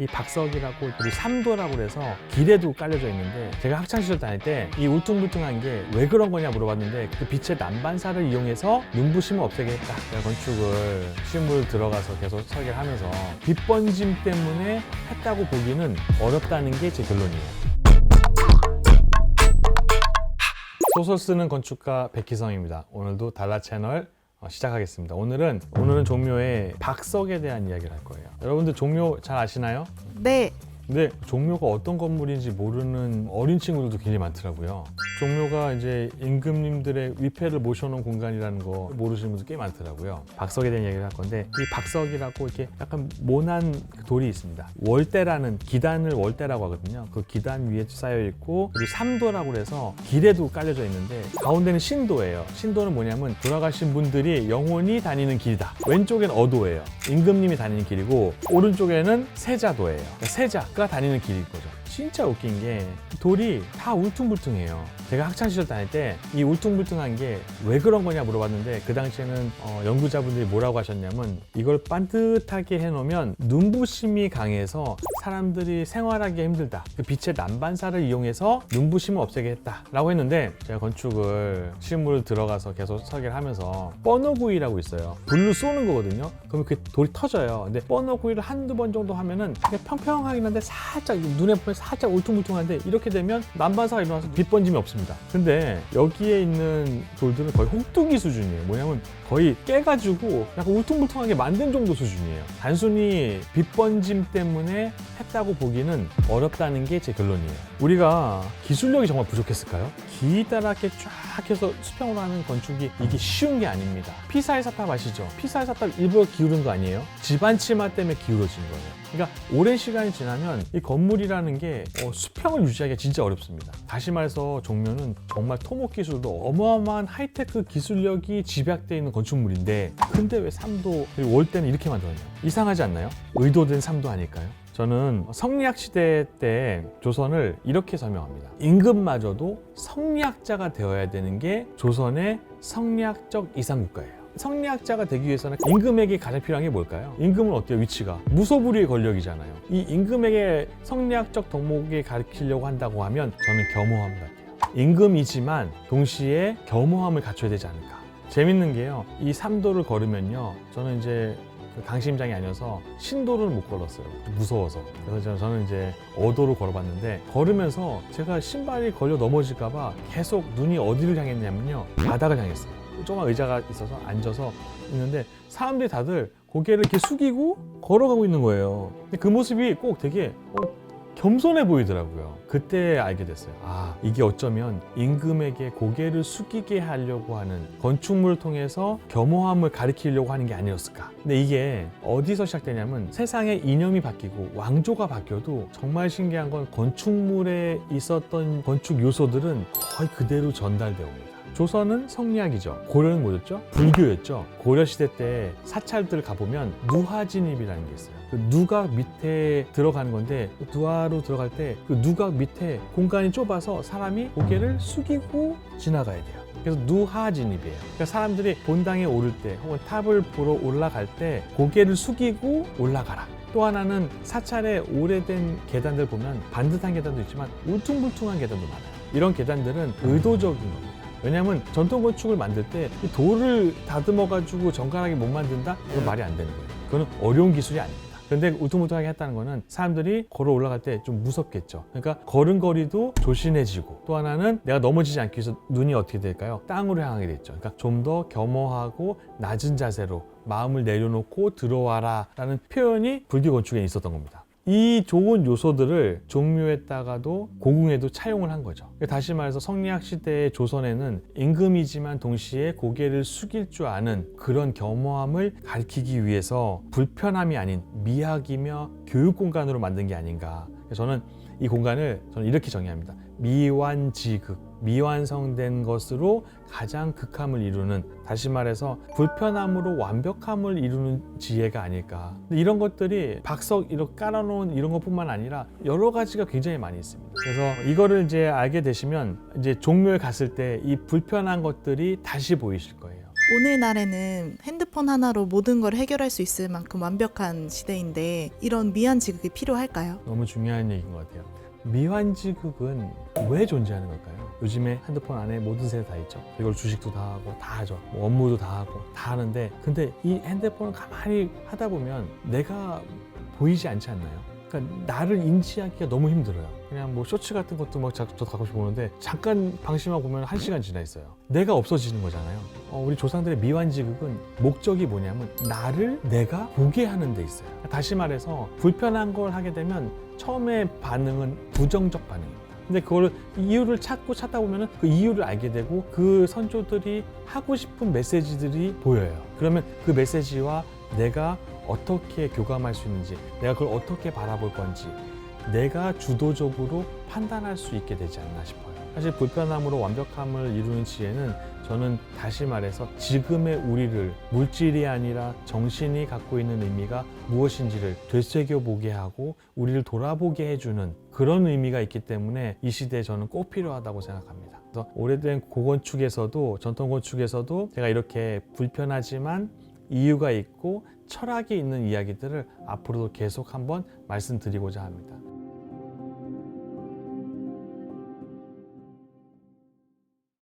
이 박석이라고 우리 삼도라고 그래서 길에도 깔려져 있는데, 제가 학창시절 다닐 때 이 울퉁불퉁한 게 왜 그런 거냐 물어봤는데, 그 빛의 난반사를 이용해서 눈부심을 없애게 했다. 제가 건축을 실물 들어가서 계속 설계를 하면서 빛 번짐 때문에 했다고 보기는 어렵다는 게 제 결론이에요. 소설 쓰는 건축가 백희성입니다. 오늘도 달라 채널 시작하겠습니다. 오늘은 종묘의 박석에 대한 이야기를 할 거예요. 여러분들 종묘 잘 아시나요? 네. 근데 종묘가 어떤 건물인지 모르는 어린 친구들도 굉장히 많더라고요. 종묘가 이제 임금님들의 위패를 모셔놓은 공간이라는 거 모르시는 분들 꽤 많더라고요. 박석에 대한 얘기를 할 건데, 이 박석이라고 이렇게 약간 모난 돌이 있습니다. 월대라는, 기단을 월대라고 하거든요. 그 기단 위에 쌓여 있고, 그리고 삼도라고 해서 길에도 깔려져 있는데, 가운데는 신도예요. 신도는 뭐냐면 돌아가신 분들이 영혼이 다니는 길이다. 왼쪽엔 어도예요. 임금님이 다니는 길이고, 오른쪽에는 세자도예요. 그러니까 세자가 다니는 길인 거죠. 진짜 웃긴 게 돌이 다 울퉁불퉁해요. 제가 학창시절 다닐 때 이 울퉁불퉁한 게 왜 그런 거냐 물어봤는데, 그 당시에는 연구자분들이 뭐라고 하셨냐면, 이걸 반듯하게 해놓으면 눈부심이 강해서 사람들이 생활하기 힘들다. 그 빛의 난반사를 이용해서 눈부심을 없애게 했다라고 했는데, 제가 건축을 실물 들어가서 계속 설계를 하면서 뻐너구이라고 있어요. 불로 쏘는 거거든요. 그러면 그 돌이 터져요. 근데 뻐너구이를 한두 번 정도 하면은 평평하긴 한데 살짝 눈에 보면 살짝 울퉁불퉁한데, 이렇게 되면 난반사가 일어나서 빛 번짐이 없습니다. 근데 여기에 있는 돌들은 거의 홍뚜기 수준이에요. 뭐냐면 거의 깨가지고 약간 울퉁불퉁하게 만든 정도 수준이에요. 단순히 빛 번짐 때문에 했다고 보기는 어렵다는 게 제 결론이에요. 우리가 기술력이 정말 부족했을까요? 기다랗게 쫙 해서 수평으로 하는 건축이 이게 쉬운 게 아닙니다. 피사의 사탑 아시죠? 피사의 사탑 일부러 기울은 거 아니에요? 집안 치마 때문에 기울어진 거예요. 그러니까 오랜 시간이 지나면 이 건물이라는 게 수평을 유지하기가 진짜 어렵습니다. 다시 말해서 종묘는 정말 토목 기술도 어마어마한 하이테크 기술력이 집약되어 있는 건축물인데, 근데 왜 삼도 그리고 월대는 이렇게 만들었냐? 이상하지 않나요? 의도된 삼도 아닐까요? 저는 성리학 시대 때 조선을 이렇게 설명합니다. 임금마저도 성리학자가 되어야 되는 게 조선의 성리학적 이상국가예요. 성리학자가 되기 위해서는 임금에게 가장 필요한 게 뭘까요? 임금은 어때요? 위치가 무소불위의 권력이잖아요. 이 임금에게 성리학적 덕목에 가르치려고 한다고 하면 저는 겸허함 같아요. 임금이지만 동시에 겸허함을 갖춰야 되지 않을까. 재밌는 게요, 이 삼도를 걸으면요, 저는 이제 그 강심장이 아니어서 신도를 못 걸었어요. 무서워서. 그래서 저는 이제 어도로 걸어봤는데, 걸으면서 제가 신발이 걸려 넘어질까봐 계속 눈이 어디를 향했냐면요, 바닥을 향했어요. 조그만 의자가 있어서 앉아서 있는데 사람들이 다들 고개를 이렇게 숙이고 걸어가고 있는 거예요. 근데 그 모습이 꼭 되게 겸손해 보이더라고요. 그때 알게 됐어요. 아, 이게 어쩌면 임금에게 고개를 숙이게 하려고 하는, 건축물을 통해서 겸허함을 가리키려고 하는 게 아니었을까. 근데 이게 어디서 시작되냐면, 세상의 이념이 바뀌고 왕조가 바뀌어도 정말 신기한 건 건축물에 있었던 건축 요소들은 거의 그대로 전달되어 옵니다. 조선은 성리학이죠. 고려는 뭐였죠? 불교였죠. 고려시대 때 사찰들 가보면 누화진입이라는 게 있어요. 그 누각 밑에 들어가는 건데, 누화로 들어갈 때 그 누각 밑에 공간이 좁아서 사람이 고개를 숙이고 지나가야 돼요. 그래서 누화진입이에요. 그러니까 사람들이 본당에 오를 때 혹은 탑을 보러 올라갈 때 고개를 숙이고 올라가라. 또 하나는 사찰의 오래된 계단들 보면 반듯한 계단도 있지만 울퉁불퉁한 계단도 많아요. 이런 계단들은 의도적인 겁니다. 왜냐하면 전통 건축을 만들 때 돌을 다듬어가지고 정갈하게 못 만든다? 이건 말이 안 되는 거예요. 그건 어려운 기술이 아닙니다. 근데 울퉁불퉁하게 했다는 거는 사람들이 걸어 올라갈 때 좀 무섭겠죠. 그러니까 걸음걸이도 조신해지고, 또 하나는 내가 넘어지지 않기 위해서 눈이 어떻게 될까요? 땅으로 향하게 됐죠. 그러니까 좀 더 겸허하고 낮은 자세로 마음을 내려놓고 들어와라 라는 표현이 불교 건축에 있었던 겁니다. 이 좋은 요소들을 종묘에다가도 고궁에도 차용을 한 거죠. 다시 말해서 성리학 시대의 조선에는 임금이지만 동시에 고개를 숙일 줄 아는 그런 겸허함을 가리키기 위해서 불편함이 아닌 미학이며 교육 공간으로 만든 게 아닌가. 저는 이 공간을 이렇게 정의합니다. 미완지극, 미완성된 것으로 가장 극함을 이루는, 다시 말해서 불편함으로 완벽함을 이루는 지혜가 아닐까. 근데 이런 것들이 박석 이렇게 깔아놓은 이런 것뿐만 아니라 여러 가지가 굉장히 많이 있습니다. 그래서 이거를 이제 알게 되시면 이제 종묘에 갔을 때 이 불편한 것들이 다시 보이실 거예요. 오늘날에는 핸드폰 하나로 모든 걸 해결할 수 있을 만큼 완벽한 시대인데 이런 미완지극이 필요할까요? 너무 중요한 얘기인 것 같아요. 미완지극은 왜 존재하는 걸까요? 요즘에 핸드폰 안에 모든 세대 다 있죠. 이걸 주식도 다 하고 다 하죠. 뭐 업무도 다 하고 다 하는데 근데 이 핸드폰을 가만히 하다 보면 내가 보이지 않지 않나요? 그러니까 나를 인지하기가 너무 힘들어요. 그냥 뭐 쇼츠 같은 것도 막 저도 가끔씩 보는데 잠깐 방심하고 보면 1시간 지나 있어요. 내가 없어지는 거잖아요. 우리 조상들의 미완지극은 목적이 뭐냐면 나를 내가 보게 하는 데 있어요. 다시 말해서 불편한 걸 하게 되면 처음에 반응은 부정적 반응입니다. 근데 그걸 이유를 찾다 보면 그 이유를 알게 되고 그 선조들이 하고 싶은 메시지들이 보여요. 그러면 그 메시지와 내가 어떻게 교감할 수 있는지, 내가 그걸 어떻게 바라볼 건지 내가 주도적으로 판단할 수 있게 되지 않나 싶어요. 사실 불편함으로 완벽함을 이루는 지혜는 저는 다시 말해서 지금의 우리를 물질이 아니라 정신이 갖고 있는 의미가 무엇인지를 되새겨보게 하고 우리를 돌아보게 해주는 그런 의미가 있기 때문에 이 시대에 저는 꼭 필요하다고 생각합니다. 그래서 오래된 고건축에서도 전통 건축에서도 제가 이렇게 불편하지만 이유가 있고 철학이 있는 이야기들을 앞으로도 계속 한번 말씀드리고자 합니다.